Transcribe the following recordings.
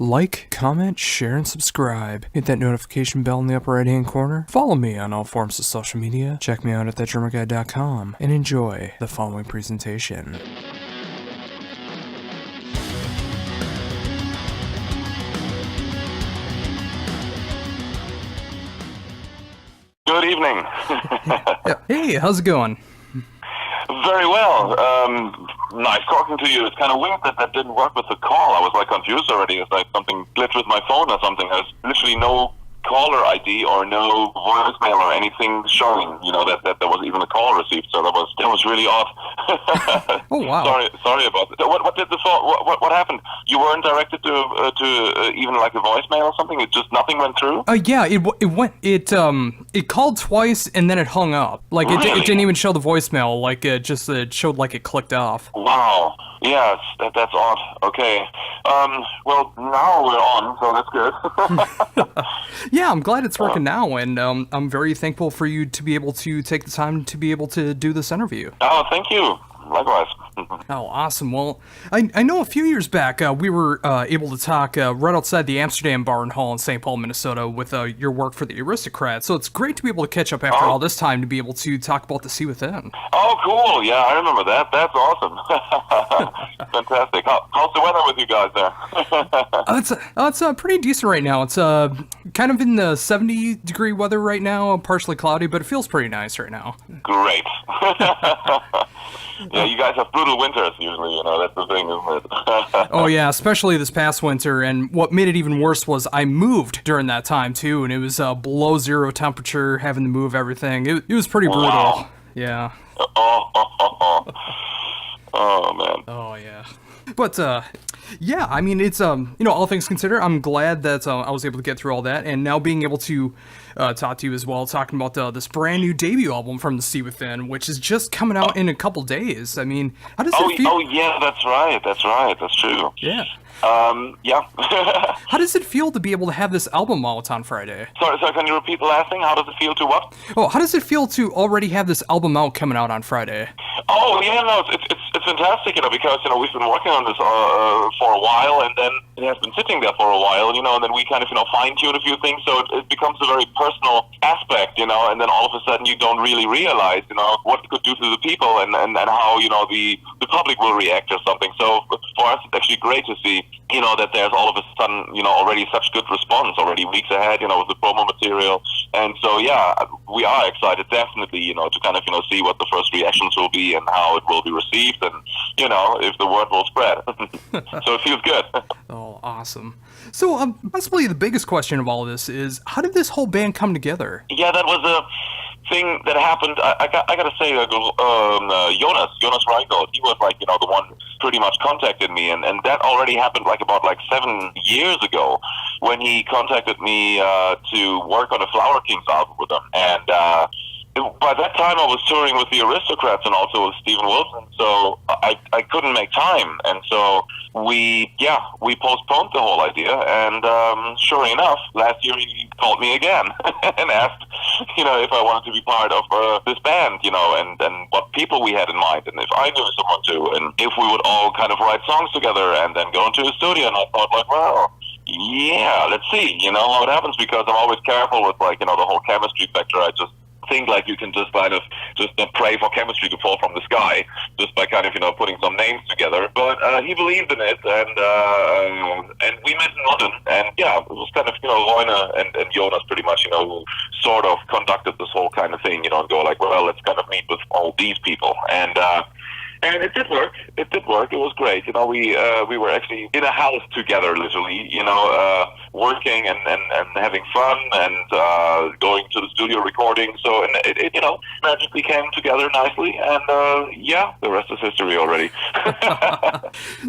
Like, comment, share, and subscribe. Hit that notification bell in the upper right-hand corner. Follow me on all forms of social media. Check me out at thatdrummerguy.com and enjoy the following presentation. Good evening. Hey, how's it going? Very well. Nice talking to you. It's kind of weird that didn't work with the call. I was like confused already. It's like something glitched with my phone or something. There's literally no caller ID or no voicemail or anything showing, that there was even a call received. So that was really odd. Oh wow. Sorry about that. What happened? You weren't directed to even like a voicemail or something? It just nothing went through? Yeah, it called twice and then it hung up. Like it didn't even show the voicemail. Like it showed like it clicked off. Wow. Yes, that's odd. Okay. Well, now we're on, so that's good. Yeah, I'm glad it's working now, and I'm very thankful for you to be able to take the time to be able to do this interview. Oh, thank you. Likewise. Oh, awesome. Well, I know a few years back we were able to talk right outside the Amsterdam Bar and Hall in St. Paul, Minnesota with your work for the Aristocrats, so it's great to be able to catch up after all this time to be able to talk about the Sea Within. Oh, cool. Yeah, I remember that. That's awesome. Fantastic. How's the weather with you guys there? It's pretty decent right now. It's kind of in the 70-degree weather right now, partially cloudy, but it feels pretty nice right now. Great. Yeah, you guys have brutal winters usually, that's the thing, isn't it? Oh yeah, especially this past winter, and what made it even worse was I moved during that time too, and it was below zero temperature, having to move everything. It was pretty brutal. Wow. Yeah. Oh, man. Oh yeah. But yeah, I mean, it's all things considered, I'm glad that I was able to get through all that, and now being able to talk to you as well, talking about this brand new debut album from the Sea Within, which is just coming out in a couple days. I mean, how does it feel? Oh yeah, that's right, that's true. Yeah. Yeah. How does it feel to be able to have this album out on Friday? Sorry, can you repeat the last thing? How does it feel to what? Oh, how does it feel to already have this album out coming out on Friday? Oh, yeah, no, it's fantastic, because, we've been working on this for a while, and then it has been sitting there for a while, and then we kind of, fine-tune a few things, so it becomes a very personal aspect, and then all of a sudden you don't really realize, what it could do to the people and how, the public will react or something. So for us, it's actually great to see, that there's all of a sudden, already such good response already weeks ahead, with the promo material. And so, yeah, we are excited definitely, to kind of, see what the first reactions will be and how it will be received and, if the word will spread. So it feels good. Oh, awesome. So, possibly the biggest question of all of this is, how did this whole band come together? Yeah, that was a thing that happened. I gotta say, Jonas Reingold, he was like, the one pretty much contacted me, and that already happened about 7 years ago when he contacted me to work on a Flower Kings album with him. And by that time I was touring with the Aristocrats and also with Steven Wilson, so I couldn't make time, and so we postponed the whole idea, and sure enough, last year he called me again and asked, if I wanted to be part of this band, and what people we had in mind, and if I knew someone too, and if we would all kind of write songs together and then go into a studio. And I thought well, yeah, let's see, how it happens, because I'm always careful with the whole chemistry factor. I just think you can just kind of pray for chemistry to fall from the sky just by kind of putting some names together. But he believed in it, and we met in London, and yeah, it was kind of Roine and Jonas pretty much who sort of conducted this whole kind of thing, and go well, let's kind of meet with all these people, and it did work. It was great. We were actually in a house together, literally, working and having fun and going to the studio recording. So, and it magically came together nicely. And, yeah, the rest is history already.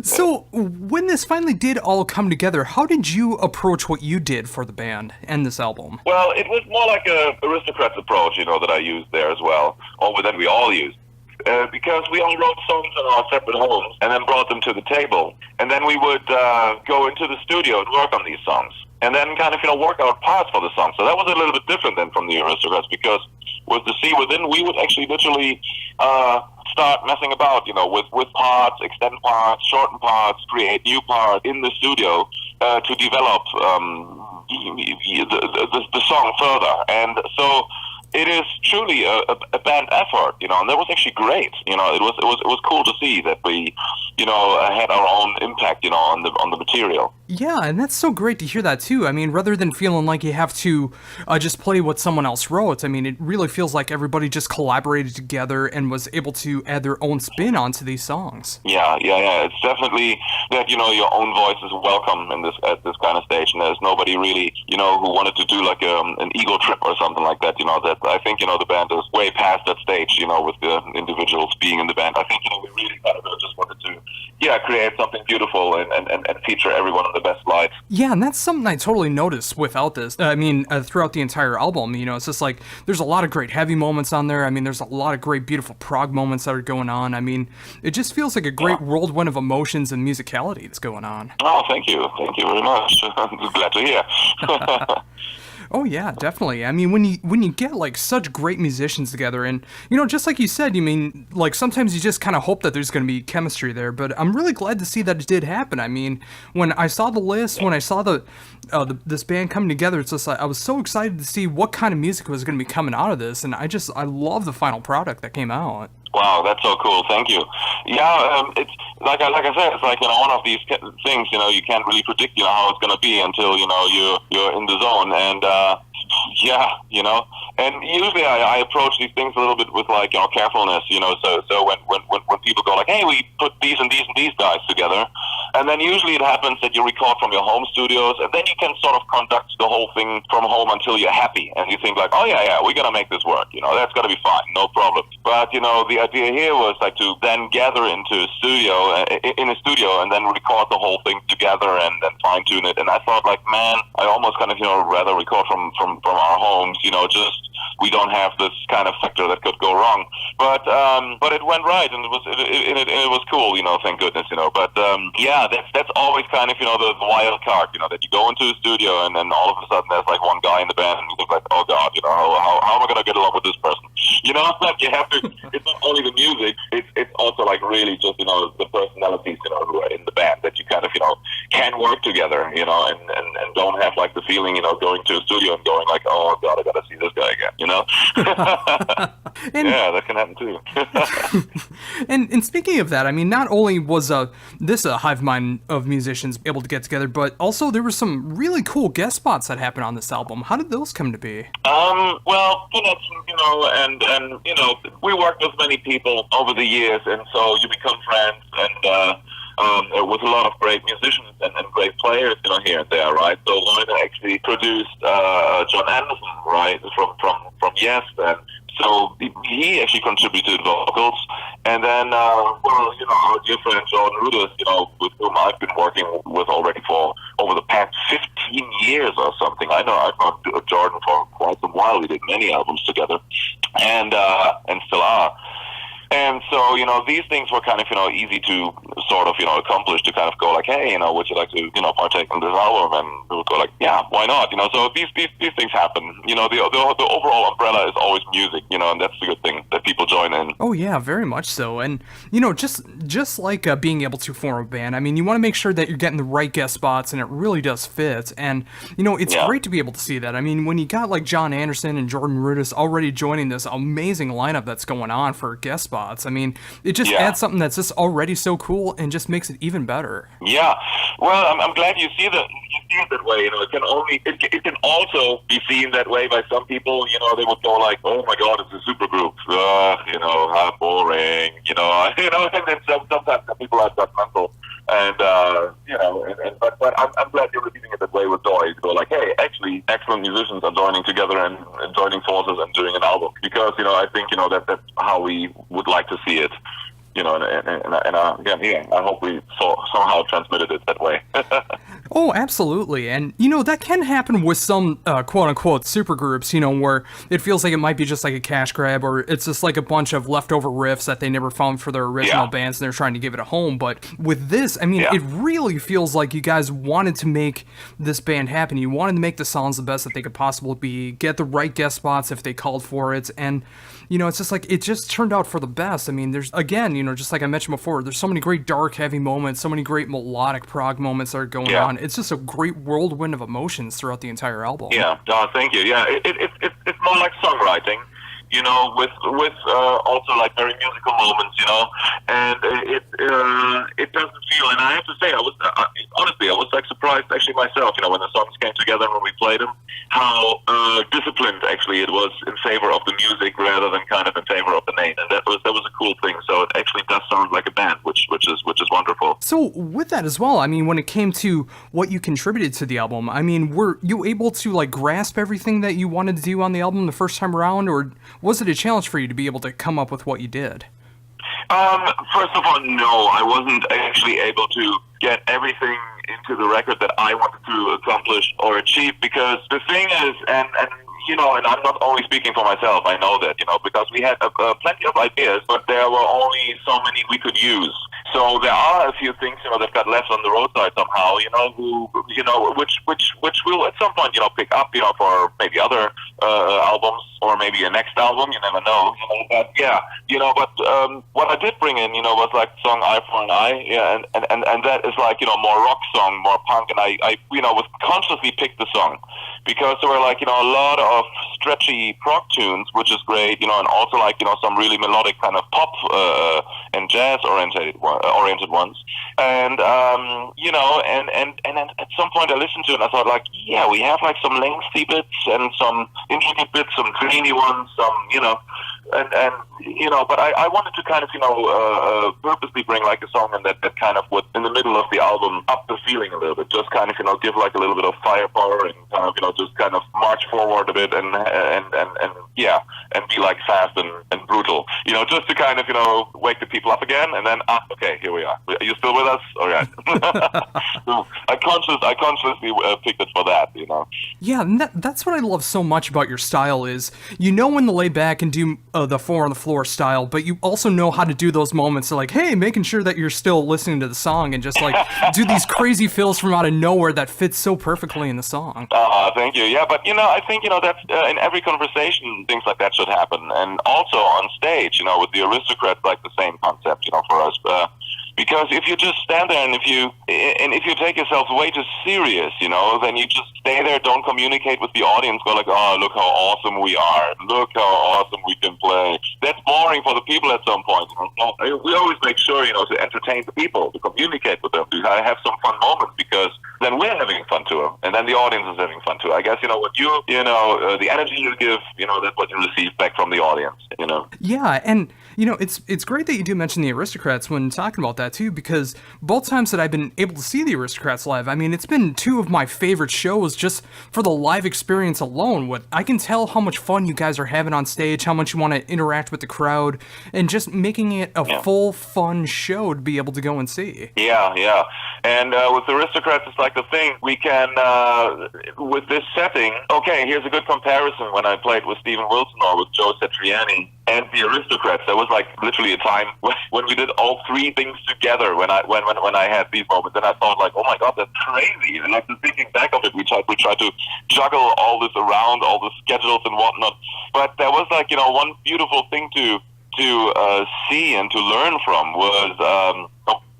So, when this finally did all come together, how did you approach what you did for the band and this album? Well, it was more like a Aristocrats approach, that I used there as well, or that we all used. Because we all wrote songs in our separate homes and then brought them to the table. And then we would go into the studio and work on these songs. And then kind of, work out parts for the song. So that was a little bit different than from the Aristocrats, because with the Sea Within, we would actually literally start messing about, with parts, extend parts, shorten parts, create new parts in the studio. to develop the song further, and so it is truly a band effort, and that was actually great. It was cool to see that we, had our own impact, on the material. Yeah, and that's so great to hear that too. I mean, rather than feeling like you have to just play what someone else wrote, I mean, it really feels like everybody just collaborated together and was able to add their own spin onto these songs. Yeah. It's definitely that, your own voice is welcome at this kind of stage, and there's nobody really, who wanted to do like an ego trip or something like that. That I think, the band is way past that stage, with the individuals being in the band. I think, we really kind of just wanted to, create something beautiful and feature everyone in the best light. Yeah, and that's something I totally noticed without this. I mean, throughout the entire album, it's just like there's a lot of great heavy moments on there. I mean, there's a lot of great, beautiful prog moments that are going on. I mean, it just feels like a great whirlwind of emotions and musicality that's going on. Oh, thank you very much. I'm glad to hear. Oh yeah, definitely. I mean, when you get like such great musicians together, and just like you said, like sometimes you just kind of hope that there's going to be chemistry there. But I'm really glad to see that it did happen. I mean, when I saw the list, when I saw this band coming together, it's just like I was so excited to see what kind of music was going to be coming out of this, and I love the final product that came out. Wow, that's so cool. Thank you. Yeah, it's like I said, it's like one of these things. You can't really predict how it's gonna be until you're in the zone. And and usually I approach these things a little bit with like carefulness. So when people go like, hey, we put these and these and these guys together, and then usually it happens that you record from your home studios, and then you can sort of conduct the whole thing from home until you're happy, and you think like, oh yeah, we're gonna make this work. That's gonna be fine, no problem. But the idea here was like to then gather into a studio and then record the whole thing together and then fine tune it. And I thought like, man, I almost kind of rather record from our homes. Just we don't have this kind of factor that could go wrong. But it went right, and it was cool. Thank goodness. But that's always kind of the wild card. That you go into a studio and then all of a sudden there's like one guy in the band and you think like, oh god, how am I gonna get along with this person? Like you have to. It's not only the music, it's also like really just the personalities who are in the band that you kind of can work together, and don't have like the feeling going to a studio and going like, oh god, I gotta see this guy again, yeah, that can happen too. and speaking of that, I mean, not only was this a hive mind of musicians able to get together, but also there were some really cool guest spots that happened on this album. How did those come to be? Well, and we worked with many people over the years, and so you become friends, and with a lot of great musicians and great players, here and there, right? So Lloyd actually produced John Anderson, right, from Yes, and so he actually contributed vocals, and then our dear friend Jordan Rudess, with whom I've been working with already for over the past 15 years or something. I know I've known Jordan for quite some while. We did many albums together, and still are. And so, these things were kind of, easy to sort of, accomplish, to kind of go like, hey, would you like to, partake in this album? And we would go like, yeah, why not? So these things happen. The overall umbrella is always music, and that's the good thing, that people join in. Oh yeah, very much so. And, just like being able to form a band, I mean, you want to make sure that you're getting the right guest spots and it really does fit. And, it's great to be able to see that. I mean, when you got like John Anderson and Jordan Rudess already joining this amazing lineup that's going on for guest spots, I mean, it just adds something that's just already so cool and just makes it even better. Yeah, well, I'm glad you see it that way. It can also be seen that way by some people. They would go like, oh my god, it's a supergroup. How boring. And then sometimes people are judgmental. And but I'm glad you're receiving it that way with Joy. To go like, hey, actually, excellent musicians are joining together and joining forces and doing an album, because I think that's how we would like to see it. I hope we somehow transmitted it that way. Oh, absolutely. And, that can happen with some quote-unquote supergroups, where it feels like it might be just like a cash grab, or it's just like a bunch of leftover riffs that they never found for their original bands and they're trying to give it a home. But with this, I mean, it really feels like you guys wanted to make this band happen. You wanted to make the songs the best that they could possibly be, get the right guest spots if they called for it, and it's just like, it just turned out for the best. I mean, there's, again, just like I mentioned before, there's so many great dark, heavy moments, so many great melodic prog moments that are going on. it's just a great whirlwind of emotions throughout the entire album. Yeah, thank you. Yeah, it's more like songwriting, you know, with also like very musical moments, you know, and it doesn't feel. And I have to say, honestly, I was like surprised actually myself, you know, when the songs came together and when we played them, how disciplined actually it was in favor of the music rather than kind of in favor of the name, and that was a cool thing. So it actually does sound like a band, which is wonderful. So with that as well, I mean, when it came to what you contributed to the album, I mean, were you able to like grasp everything that you wanted to do on the album the first time around, or was it a challenge for you to be able to come up with what you did? First of all, no, I wasn't actually able to get everything into the record that I wanted to accomplish or achieve, because the thing is, and you know, and I'm not only speaking for myself, I know that, you know, because we had plenty of ideas, but there were only so many we could use. So there are a few things, you know, that got left on the roadside somehow, you know, which we'll at some point, you know, pick up, you know, for maybe other albums or maybe a next album, you never know, you know, but yeah, you know, but what I did bring in, you know, was like the song Eye for an Eye, yeah, and that is like, you know, more rock song, more punk, and I you know, was consciously picked the song because there were like, you know, a lot of stretchy prog tunes, which is great, you know, and also like, you know, some really melodic kind of pop and jazz oriented ones, and you know, and then at some point I listened to it and I thought like, yeah, we have like some lengthy bits and some intricate bits, some dreamy ones, some, you know, and you know, but I wanted to kind of, you know, purposely bring like a song and that kind of would in the middle of the album up the feeling a little bit, just kind of, you know, give like a little bit of firepower and kind of, you know, just kind of march forward a bit and yeah, and be like fast and brutal, you know, just to kind of, you know, wake the people up again, and then okay, here we are. Are you still with us? All right. So I consciously picked it for that, you know. Yeah, and that's what I love so much about your style is you know when to lay back and do the four on the floor style, but you also know how to do those moments of like, hey, making sure that you're still listening to the song and just like do these crazy fills from out of nowhere that fits so perfectly in the song. Thank you. Yeah, but you know, I think, you know, that's in every conversation, things like that should happen, and also on stage, you know, with the Aristocrats, like the same concept, you know, for us. Because if you just stand there and if you take yourself way too serious, you know, then you just stay there, don't communicate with the audience, go like, oh, look how awesome we are, look how awesome we can play. That's boring for the people at some point. You know? We always make sure, you know, to entertain the people, to communicate with them, to have some fun moments, because then we're having fun too, and then the audience is having fun too. I guess, you know, what you know, the energy you give, you know, that's what you receive back from the audience, you know. Yeah, and you know, it's great that you do mention the Aristocrats when talking about that too, because both times that I've been able to see the Aristocrats live, I mean, it's been two of my favorite shows just for the live experience alone. What I can tell how much fun you guys are having on stage, how much you want to interact with the crowd, and just making it a full fun show to be able to go and see. Yeah, and with the Aristocrats, it's like the thing we can with this setting. Okay, here's a good comparison. When I played with Steven Wilson or with Joe Satriani and the Aristocrats, there was like literally a time when we did all three things together. When I had these moments, and I thought like, oh my god, that's crazy. And like, thinking back of it, we tried to juggle all this around, all the schedules and whatnot. But there was like, you know, one beautiful thing to see and to learn from was,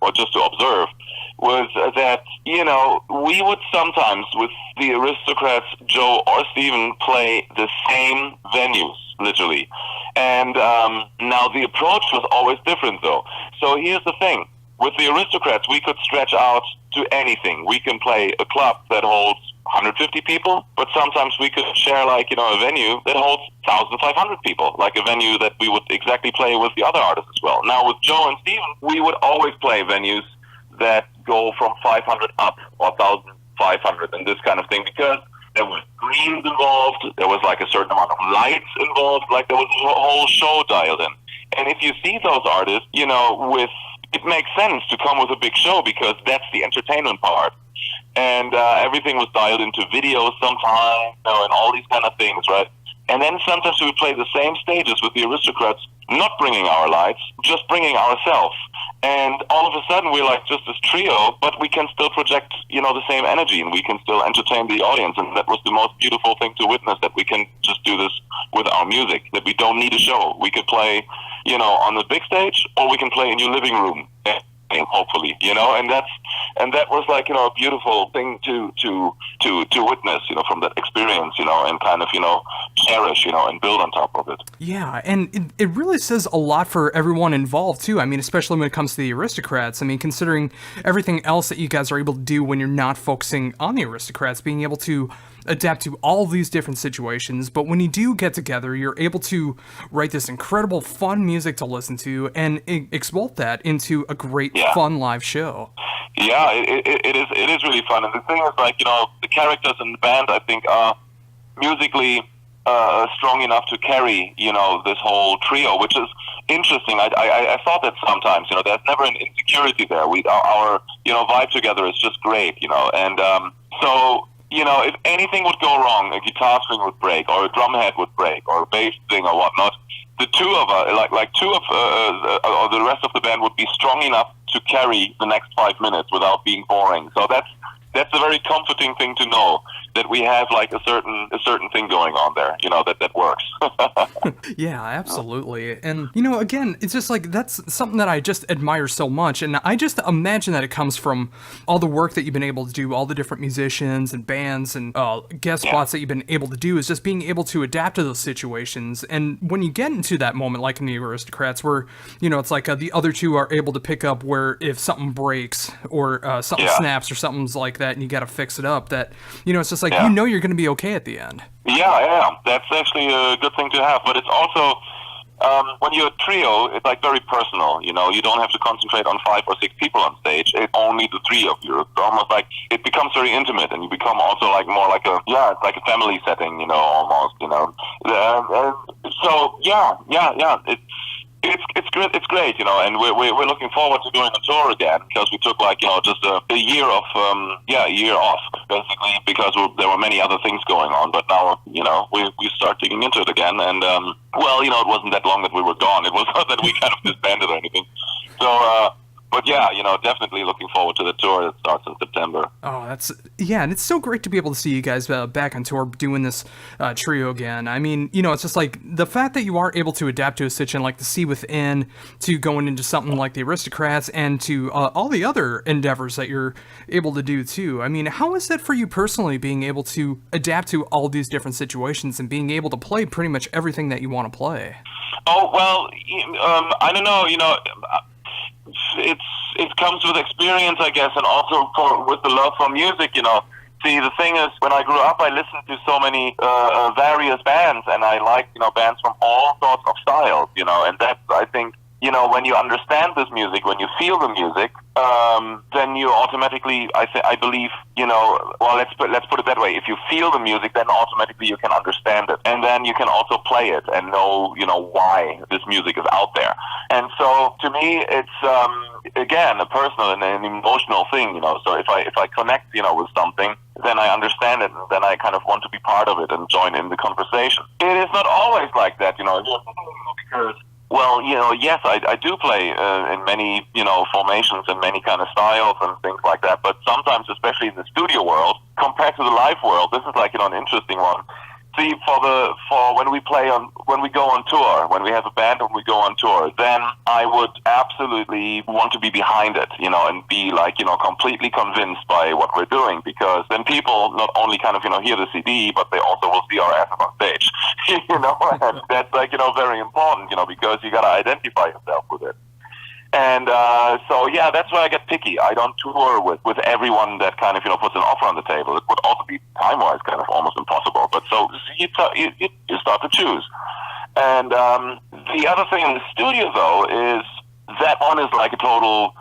or just to observe, was that, you know, we would sometimes with the Aristocrats, Joe or Steven, play the same venues, literally. And now the approach was always different though. So here's the thing. With the Aristocrats, we could stretch out to anything. We can play a club that holds 150 people, but sometimes we could share like, you know, a venue that holds 1,500 people, like a venue that we would exactly play with the other artists as well. Now with Joe and Steven, we would always play venues that go from 500 up or 1,500 and this kind of thing, because there was screens involved, there was like a certain amount of lights involved, like there was a whole show dialed in. And if you see those artists, you know, it makes sense to come with a big show because that's the entertainment part. And everything was dialed into videos sometimes, you know, and all these kind of things, right? And then sometimes we would play the same stages with the Aristocrats, not bringing our lights, just bringing ourselves. And all of a sudden we're like just this trio, but we can still project, you know, the same energy and we can still entertain the audience. And that was the most beautiful thing to witness, that we can just do this with our music, that we don't need a show. We could play, you know, on the big stage, or we can play in your living room. hopefully, and that was like, a beautiful thing to witness, from that experience, and kind of, cherish, and build on top of it. Yeah, and it really says a lot for everyone involved, too. I mean, especially when it comes to the Aristocrats. I mean, considering everything else that you guys are able to do when you're not focusing on the Aristocrats, being able to adapt to all of these different situations, but when you do get together, you're able to write this incredible, fun music to listen to and export that into a great, fun live show. Yeah, it is really fun. And the thing is, like, the characters in the band, I think, are musically strong enough to carry, this whole trio, which is interesting. I thought that sometimes, there's never an insecurity there. Our vibe together is just great, and so, if anything would go wrong, a guitar string would break, or a drum head would break, or a bass thing or whatnot, the two of us, like two of or the rest of the band would be strong enough to carry the next 5 minutes without being boring. So that's a very comforting thing to know, that we have like a certain thing going on there, that works. Yeah, absolutely. And, again, it's just like, that's something that I just admire so much. And I just imagine that it comes from all the work that you've been able to do, all the different musicians and bands and guest spots that you've been able to do, is just being able to adapt to those situations. And when you get into that moment, like in the Aristocrats, where, it's like the other two are able to pick up where if something breaks or something snaps or something's like that and you got to fix it up, that, it's just like, you're going to be okay at the end. Yeah, that's actually a good thing to have. But it's also, when you're a trio, it's like very personal, you don't have to concentrate on 5 or 6 people on stage. It's only the 3 of you. It's almost like, it becomes very intimate, and you become also like more like it's like a family setting, almost, so, it's great, and we're looking forward to doing a tour again, because we took like, just a year of, a year off, basically, because there were many other things going on, but now, we start digging into it again, and, it wasn't that long that we were gone. It was not that we kind of disbanded or anything. So, but yeah, definitely looking forward to the tour that starts in September. Oh, and it's so great to be able to see you guys back on tour doing this trio again. I mean, it's just like the fact that you are able to adapt to a situation like The Sea Within, to going into something like the Aristocrats, and to all the other endeavors that you're able to do too. I mean, how is that for you personally, being able to adapt to all these different situations and being able to play pretty much everything that you want to play? Oh, well, I don't know, it comes with experience, I guess, and also with the love for music, See, the thing is, when I grew up, I listened to so many various bands, and I like, bands from all sorts of styles, and that's, I think, when you understand this music, when you feel the music, then you automatically, I believe, well, let's put it that way. If you feel the music, then automatically you can understand it, and then you can also play it and know, why this music is out there. And so, to me, it's again a personal and an emotional thing, So if I connect, with something, then I understand it, and then I kind of want to be part of it and join in the conversation. It is not always like that, because. Well, yes, I do play in many, formations and many kind of styles and things like that. But sometimes, especially in the studio world, compared to the live world, this is like, an interesting one. See, for when we go on tour, when we have a band and we go on tour, then I would absolutely want to be behind it, and be like, completely convinced by what we're doing, because then people not only kind of, hear the CD, but they also will see our asses on stage, and that's like, very important, because you got to identify yourself with it. And so, yeah, that's why I get picky. I don't tour with everyone that kind of, puts an offer on the table. It would also be time-wise kind of almost impossible. But so you start to choose. And the other thing in the studio, though, is that one is like a total,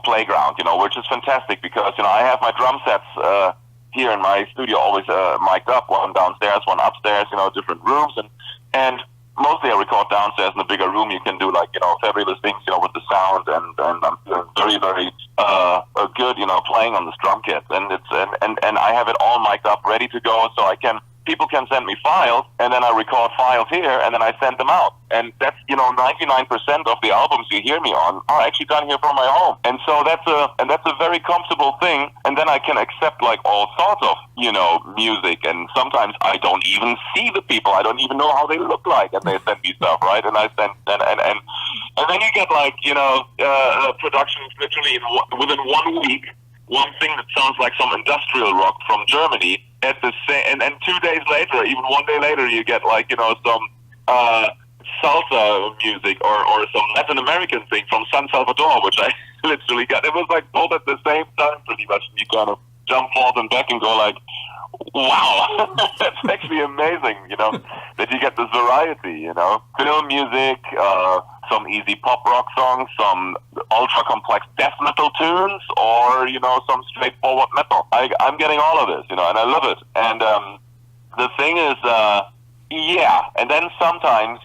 playground, which is fantastic because, I have my drum sets here in my studio always mic'd up, one downstairs, one upstairs, different rooms. And mostly I record downstairs in a bigger room. You can do like, fabulous things, with the sound, and I'm doing very, very good, playing on this drum kit. And it's and I have it all mic'd up, ready to go, so people can send me files, and then I record files here, and then I send them out. And that's, 99% of the albums you hear me on are actually done here from my home. And so that's a very comfortable thing. And then I can accept like all sorts of, music. And sometimes I don't even see the people. I don't even know how they look like, and they send me stuff, right? And I send, and And then you get like, productions literally within 1 week, one thing that sounds like some industrial rock from Germany at the same, and 2 days later, even 1 day later, you get like, some salsa music or some Latin American thing from San Salvador, which I literally got. It was like both at the same time pretty much. And you kind of jump forth and back and go like, wow, that's actually amazing, that you get this variety, Film music, some easy pop rock songs, some ultra complex death metal tunes, or, some straightforward metal. I'm getting all of this, and I love it. And the thing is, and then sometimes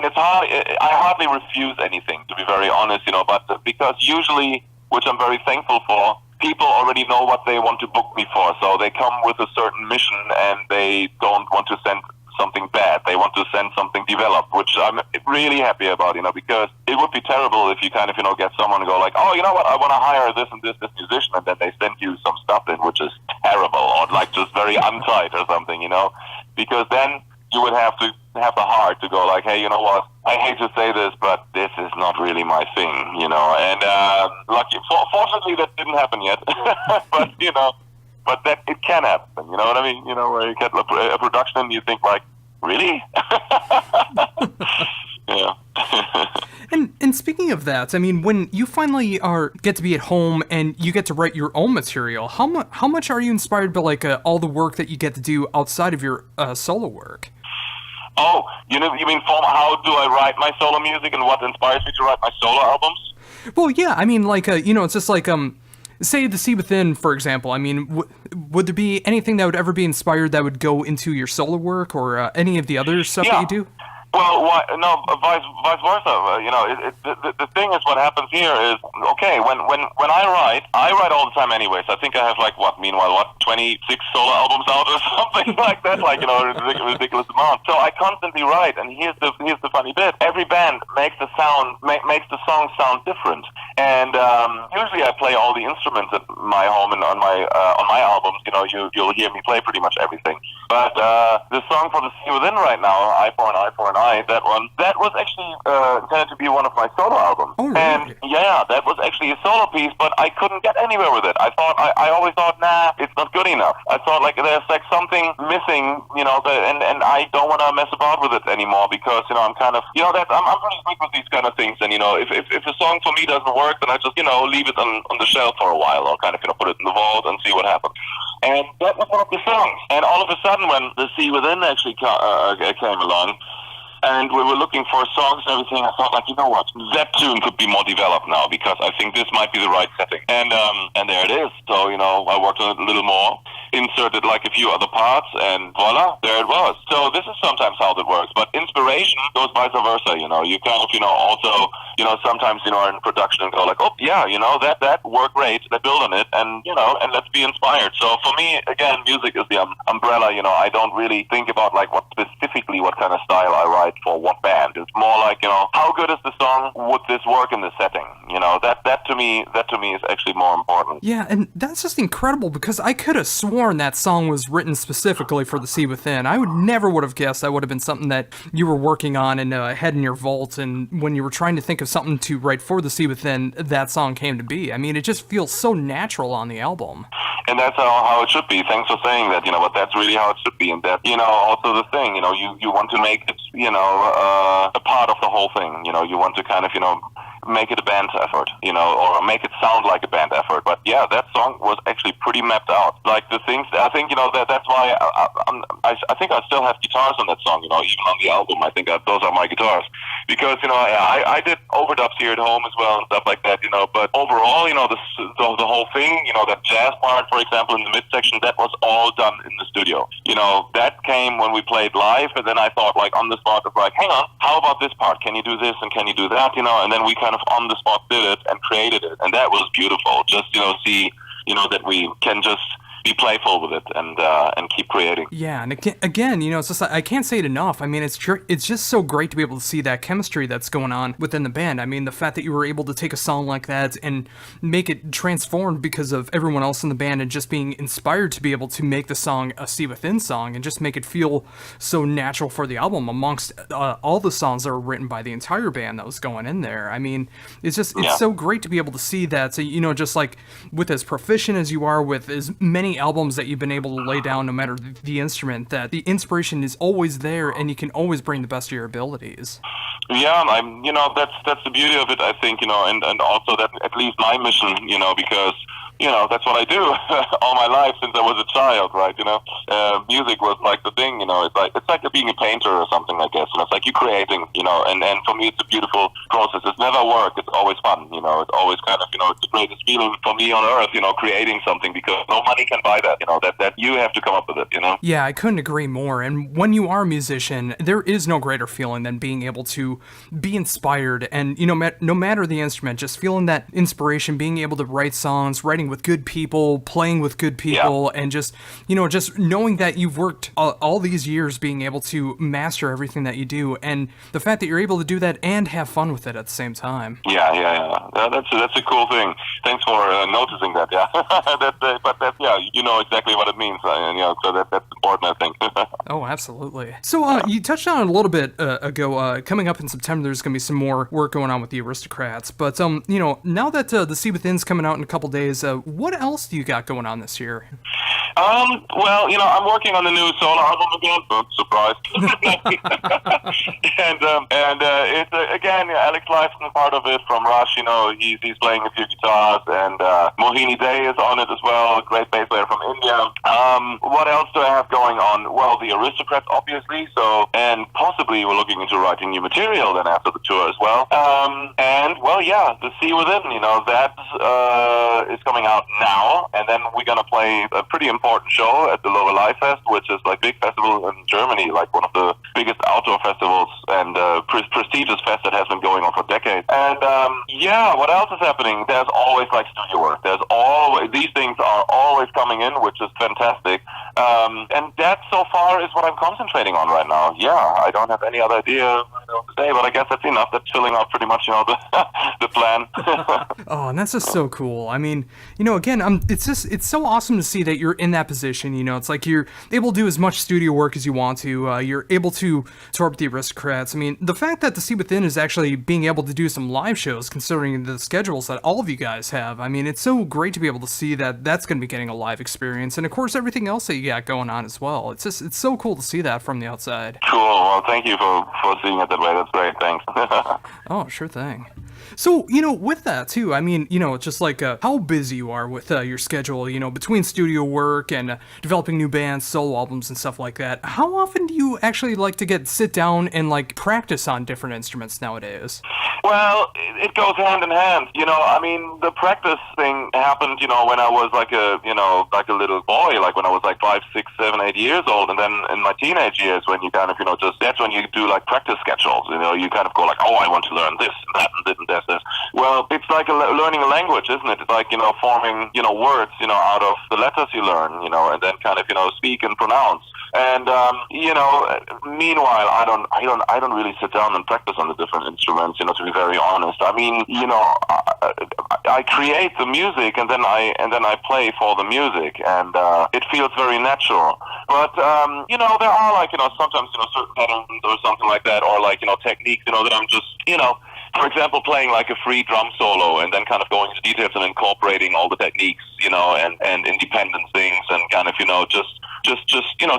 it's hard. I hardly refuse anything, to be very honest, but because usually, which I'm very thankful for, people already know what they want to book me for, so they come with a certain mission and they don't want to send something bad. They want to send something developed, which I'm really happy about, because it would be terrible if you kind of, get someone and go like, oh, you know what, I want to hire this and this musician, and then they send you some stuff in which is terrible or like just very untight or something, because then you would have to have the heart to go like, hey, you know what, I hate to say this, but this is not really my thing, and fortunately that didn't happen yet, but that it can happen, you know what I mean, where you get a production and you think like, really? Yeah. And speaking of that, I mean, when you finally get to be at home and you get to write your own material, how much are you inspired by like all the work that you get to do outside of your solo work? Oh, you mean from how do I write my solo music and what inspires me to write my solo albums? Well, yeah, I mean, like, it's just like, say The Sea Within, for example. I mean, would there be anything that would ever be inspired that would go into your solo work or any of the other stuff that you do? Well, no, vice versa. The thing is, what happens here is, okay, when I write all the time anyway. So I think I have like 26 solo albums out or something like that, like a ridiculous amount. So I constantly write, and here's the funny bit: every band makes the song sound different. And usually I play all the instruments at my home and on my albums. You'll hear me play pretty much everything. But the song for The Sea Within right now, Eye for an Eye for an Eye, that was actually intended to be one of my solo albums. Oh, really? And yeah, that was actually a solo piece, but I couldn't get anywhere with it. I always thought, nah, it's not good enough. I thought like there's like something missing, and I don't want to mess about with it anymore because I'm kind of I'm pretty quick with these kind of things, and if a song for me doesn't work, then I just leave it on the shelf for a while, or kind of put it in the vault and see what happens. And that was one of the songs. And all of a sudden, when The Sea Within actually came along, and we were looking for songs and everything, I thought, like, you know what, that tune could be more developed now, because I think this might be the right setting. And there it is. So, I worked on it a little more, inserted like a few other parts, and voila, there it was. So this is sometimes how that works. But inspiration goes vice versa, You kind of, also, sometimes, are in production and go like, oh, yeah, that worked great, let's build on it, and, and let's be inspired. So for me, again, music is the umbrella, I don't really think about, like, what kind of style I write for what band. It's more like, how good is the song? Would this work in the setting? That to me is actually more important. Yeah, and that's just incredible, because I could have sworn that song was written specifically for The Sea Within. I would have guessed that would have been something that you were working on and had in your vault, and when you were trying to think of something to write for The Sea Within, that song came to be. I mean, it just feels so natural on the album. And that's how it should be. Thanks for saying that, but that's really how it should be. And that, also the thing, you want to make it, a part of the whole thing. You want to kind of, make it a band effort, or make it sound like a band effort. But yeah, that song was actually pretty mapped out. Like the things, I think, that's why I think I still have guitars on that song, even on the album. I think those are my guitars. Because, I did overdubs here at home as well and stuff like that, but overall, the whole thing, that jazz part, for example, in the midsection, that was all done in the studio. That came when we played live, and then I thought, like, on the spot of like, hang on, how about this part? Can you do this and can you do that? And then we kind of on the spot did it and created it, and that was beautiful. Just, see, that we can just, be playful with it and keep creating. Yeah, and again, it's just I can't say it enough. I mean, it's just so great to be able to see that chemistry that's going on within the band. I mean, the fact that you were able to take a song like that and make it transformed because of everyone else in the band and just being inspired to be able to make the song a See Within song and just make it feel so natural for the album amongst all the songs that were written by the entire band that was going in there. I mean, it's so great to be able to see that. So, just like with as proficient as you are with as many albums that you've been able to lay down, no matter the instrument, that the inspiration is always there and you can always bring the best of your abilities. Yeah, that's the beauty of it, I think, and also that at least my mission, because that's what I do all my life since I was a child, right? Music was like the thing, it's like being a painter or something, I guess. It's like you creating, and for me it's a beautiful process. It's never work. It's always fun, it's always kind of, it's the greatest feeling for me on earth, creating something, because no money can buy that, that you have to come up with it, Yeah, I couldn't agree more. And when you are a musician, there is no greater feeling than being able to be inspired and, no matter the instrument, just feeling that inspiration, being able to write songs, writing with good people, playing with good people, and just knowing that you've worked all these years being able to master everything that you do, and the fact that you're able to do that and have fun with it at the same time. Yeah. That's a cool thing. Thanks for noticing that. Yeah, you know exactly what it means. So that's important, I think. Oh, absolutely. So you touched on it a little bit ago. Coming up in September, there's going to be some more work going on with the Aristocrats. But now that the See Within's coming out in a couple days, what else do you got going on this year? Well, I'm working on the new solo album again. Surprise. and it's again, Alex Lifeson part of it from Rush. He's playing a few guitars, and Mohini Day is on it as well. A great bass player from India. What else do I have going on? Well, the Aristocrats, obviously. So, and possibly we're looking into writing new material then after the tour as well. And well, yeah, the See Within. That is coming out now, and then we're gonna play a pretty important show at the Lorelei Fest, which is like big festival in Germany, like one of the biggest outdoor festivals and prestigious fest that has been going on for decades. And what else is happening? There's always like studio work. These things are always coming in, which is fantastic. And that so far is what I'm concentrating on right now. Yeah, I don't have any other idea to say, but I guess that's enough. That's filling out pretty much, the plan. Oh, and that's just so cool. I mean, again, it's so awesome to see that you're in that position. It's like you're able to do as much studio work as you want to. You're able to tour with the Aristocrats. I mean, the fact that the See Within is actually being able to do some live shows, considering the schedules that all of you guys have. I mean, it's so great to be able to see that that's going to be getting a live experience, and of course everything else that you got going on as well. It's so cool to see that from the outside. Cool. Well, thank you for seeing it that way. That's great. Thanks. Oh, sure thing. So, with that too, I mean, it's just like how busy you are with your schedule, between studio work and developing new bands, solo albums and stuff like that. How often do you actually like to sit down and practice on different instruments nowadays? Well, it goes hand in hand. I mean, the practice thing happened, when I was like a little boy, like when I was like 5, 6, 7, 8 years old. And then in my teenage years, when you kind of, that's when you do like practice schedules, you kind of go like, oh, I want to learn this and that and this and this. Well, it's like learning a language, isn't it? It's like, forming, words, out of the letters you learn, and then kind of, speak and pronounce. And meanwhile, I don't really sit down and practice on the different instruments, to be very honest. I mean, I create the music and then I play for the music, and it feels very natural. But there are like, sometimes, certain patterns or something like that, or like, techniques, that I'm just, for example, playing like a free drum solo and then kind of going into details and incorporating all the techniques, and independent things, and kind of, just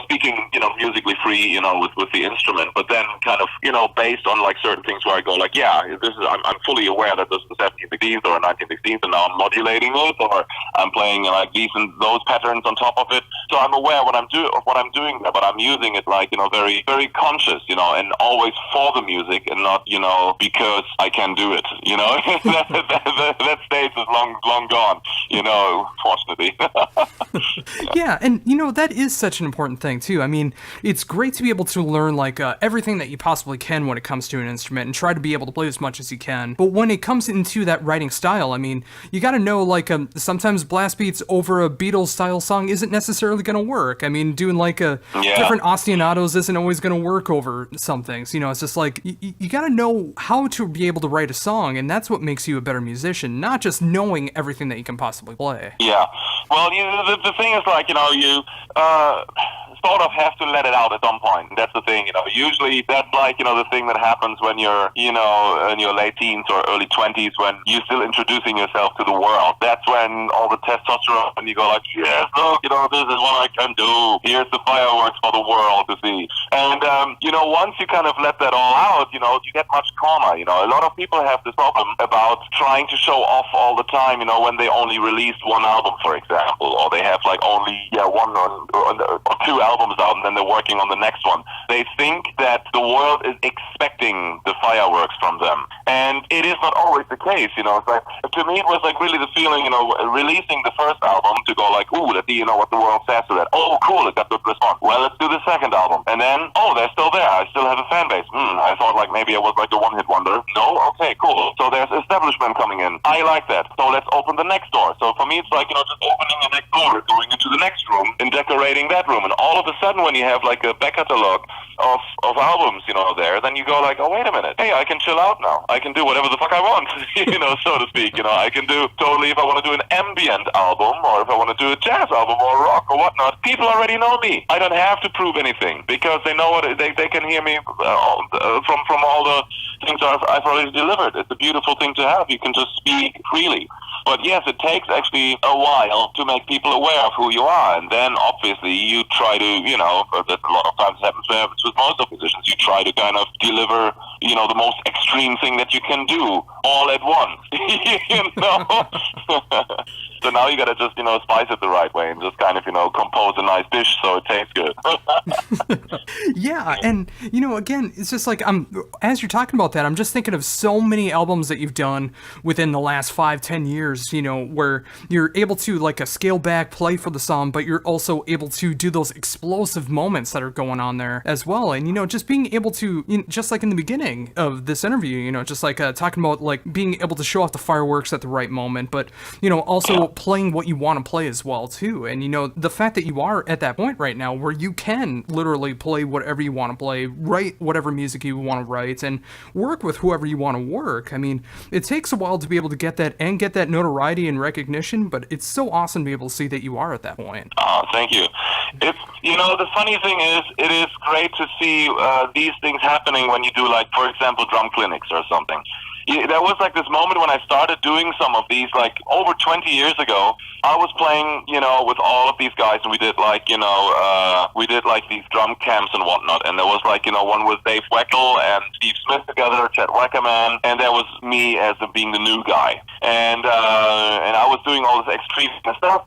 speaking, musically free, with the instrument, but then kind of, based on like certain things where I go like, yeah, I'm fully aware that this is a 17/16 or a 19/16, and now I'm modulating it, or I'm playing like these and those patterns on top of it. So I'm aware what I'm doing there, but I'm using it like, very, very conscious, and always for the music and not, because I can do it, that stage is long gone, fortunately. Yeah, and that is such an important thing too. I mean, it's great to be able to learn like everything that you possibly can when it comes to an instrument and try to be able to play as much as you can. But when it comes into that writing style, I mean, you got to know like sometimes blast beats over a Beatles style song isn't necessarily going to work. I mean, doing like a different ostinatos isn't always going to work over some things. It's just like you got to know how to be able to write a song, and that's what makes you a better musician, not just knowing everything that you can possibly play. Yeah. Well, the thing is like, you sort of have to let it out at some point. That's the thing, Usually that's like, the thing that happens when you're, in your late teens or early 20s when you're still introducing yourself to the world. That's when all the testosterone and you go like, yes, look, this is what I can do. Here's the fireworks for the world to see. And, once you kind of let that all out, you get much calmer. A lot of people have this problem about trying to show off all the time, when they only released one album, for example, or they have like only one or two albums out and then they're working on the next one. They think that the world is expecting the fireworks from them. And it is not always the case, It's like, to me, it was like really the feeling, releasing the first album to go like, ooh, let's see, what the world says to that. Oh, cool, it got good response. Well, let's do the second album. And then, oh, they're still there. I still have a fan base. I thought like maybe I was like a one-hit wonder. No? Okay, cool. So there's establishment coming in. I like that. So let's open the next door. So for me, it's like, just opening the next door, going into the next room and decorating that room. And all of a sudden, when you have like a back catalog of albums, there, then you go like, oh, wait a minute. Hey, I can chill out now. I can do whatever the fuck I want, so to speak. I can do totally if I want to do an ambient album or if I want to do a jazz album or rock or whatnot. People already know me. I don't have to prove anything because they know what they can hear me from all the things I've already delivered. It's a beautiful thing to have. You can just speak freely. But yes, it takes actually a while to make people aware of who you are. And then obviously you try to, that a lot of times happens with most of musicians, you try to kind of deliver, the most extreme thing that you can do all at once. So now you gotta just, spice it the right way and just kind of, compose a nice dish so it tastes good. Yeah, and, again, it's just like, as you're talking about that, I'm just thinking of so many albums that you've done within the last 5-10 years, where you're able to, like, scale back, play for the song, but you're also able to do those explosive moments that are going on there as well. And, just being able to, just like in the beginning of this interview, just like talking about, like, being able to show off the fireworks at the right moment, but, also playing what you want to play as well, too. And, the fact that you are at that point right now where you can literally play whatever you want to play, write whatever music you want to write, and work with whoever you want to work. I mean, it takes a while to be able to get that and get that notoriety and recognition, but it's so awesome to be able to see that you are at that point. Oh, thank you. It's, the funny thing is, it is great to see these things happening when you do, like, for example, drum clinics or something. There was like this moment when I started doing some of these, like over 20 years ago. I was playing, with all of these guys, and we did like, these drum camps and whatnot. And there was like, one with Dave Weckl and Steve Smith together, Chet Wackerman, and there was me as being the new guy. And I was doing all this extreme stuff,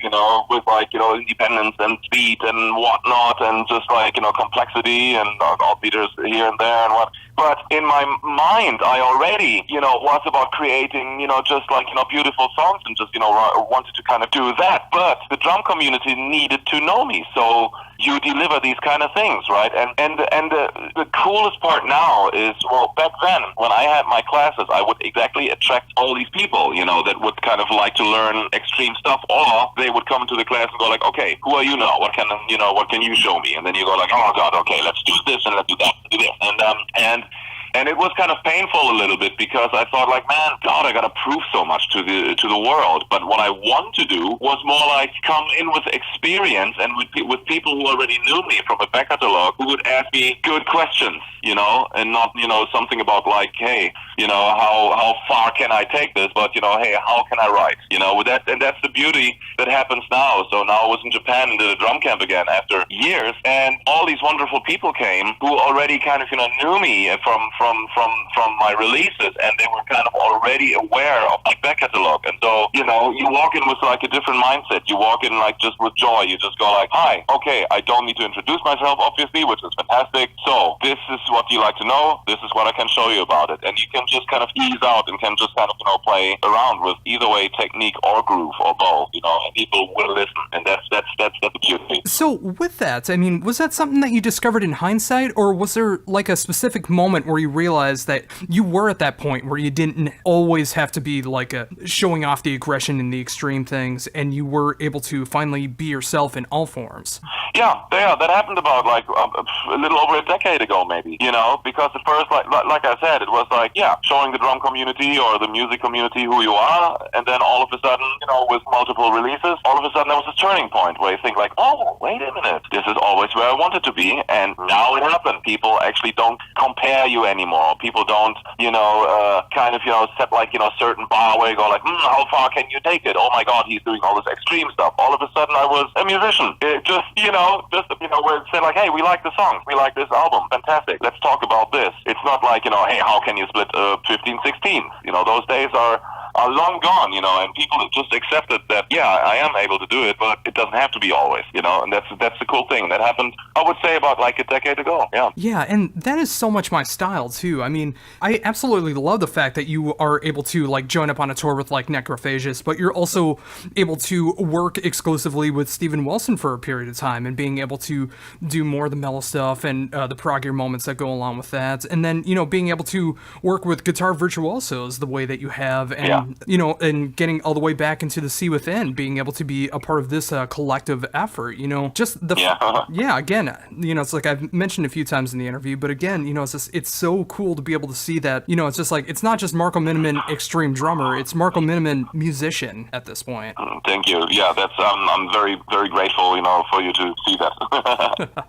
with like, independence and speed and whatnot, and just like, complexity and all beaters here and there and what. But in my mind, I already, was about creating, just like, beautiful songs and just, wanted to kind of do that. But the drum community needed to know me. So you deliver these kind of things, right? And the coolest part now is, well, back then, when I had my classes, I would exactly attract all these people, that would kind of like to learn extreme stuff, or they would come to the class and go like, okay, who are you now? What can you show me? And then you go like, oh God, okay, let's do this and let's do that, do this. And it was kind of painful a little bit because I thought like, man, God, I got to prove so much to the world. But what I want to do was more like come in with experience and with people who already knew me from a back catalog who would ask me good questions, and not, something about like, hey, how far can I take this? But, hey, how can I write? With that, and that's the beauty that happens now. So now I was in Japan and did a drum camp again after years, and all these wonderful people came who already kind of, knew me from my releases, and they were kind of already aware of my back catalog. And so, you walk in with like a different mindset. You walk in like just with joy. You just go like, hi, okay, I don't need to introduce myself, obviously, which is fantastic. So this is what you like to know. This is what I can show you about it. And you can just kind of ease out and can just kind of, play around with either way technique or groove or both, and people will listen. And that's the beauty. So with that, I mean, was that something that you discovered in hindsight, or was there like a specific moment where you realized that you were at that point where you didn't always have to be like showing off the aggression and the extreme things, and you were able to finally be yourself in all forms? Yeah, that happened about like a little over a decade ago, maybe. Because at first, like I said, it was like, showing the drum community or the music community who you are, and then all of a sudden, with multiple releases, all of a sudden there was a turning point where you think like, oh, wait a minute, this is always where I wanted to be, and now it happened. People actually don't compare you anymore. People don't, set like, certain bar where you go like, how far can you take it? Oh my God, he's doing all this extreme stuff. All of a sudden I was a musician. It just, where it's saying like, hey, we like the song, we like this album, fantastic, let's talk about this. It's not like, hey, how can you split 15/16? Those days are long gone, and people have just accepted that, I am able to do it, but it doesn't have to be always, and that's the cool thing. That happened, I would say, about like a decade ago, Yeah, and that is so much my style, too. I mean, I absolutely love the fact that you are able to, like, join up on a tour with, like, Necrophagus, but you're also able to work exclusively with Steven Wilson for a period of time, and being able to do more of the mellow stuff and the proggier moments that go along with that, and then, being able to work with guitar virtuosos the way that you have, and and getting all the way back into the Sea Within, being able to be a part of this collective effort, just the, again, it's like I've mentioned a few times in the interview, but again, it's so cool to be able to see that, it's just like, it's not just Marco Minnemann, extreme drummer, it's Marco Minnemann, musician at this point. Thank you. Yeah, that's, I'm very, very grateful, for you to see that.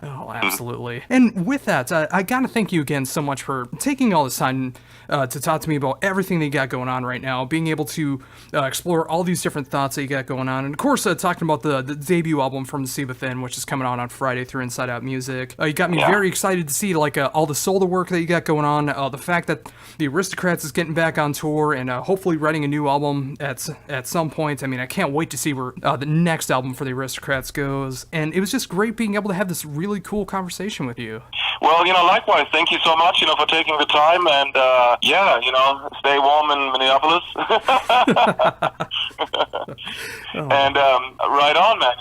Oh, absolutely. And with that, I gotta thank you again so much for taking all this time to talk to me about everything that you got going on right now, being able to explore all these different thoughts that you got going on, and of course talking about the debut album from the Sea Within, which is coming out on Friday through Inside Out Music. You got me very excited to see like all the solo work that you got going on, the fact that the Aristocrats is getting back on tour and hopefully writing a new album at some point. I mean, I can't wait to see where the next album for the Aristocrats goes, and it was just great being able to have this really cool conversation with you. Well, likewise, thank you so much, for taking the time, and stay warm in Minneapolis. And right on, man.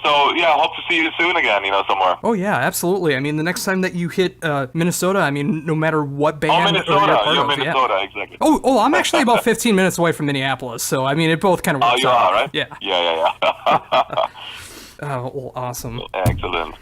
So hope to see you soon again. Somewhere. Oh yeah, absolutely. I mean, the next time that you hit Minnesota, I mean, no matter what band. Oh, Minnesota. Minnesota, exactly. Oh, I'm actually about 15 minutes away from Minneapolis, so I mean, it both kind of works out. Oh, you are, right? Yeah. Yeah. Oh, well, awesome. Excellent.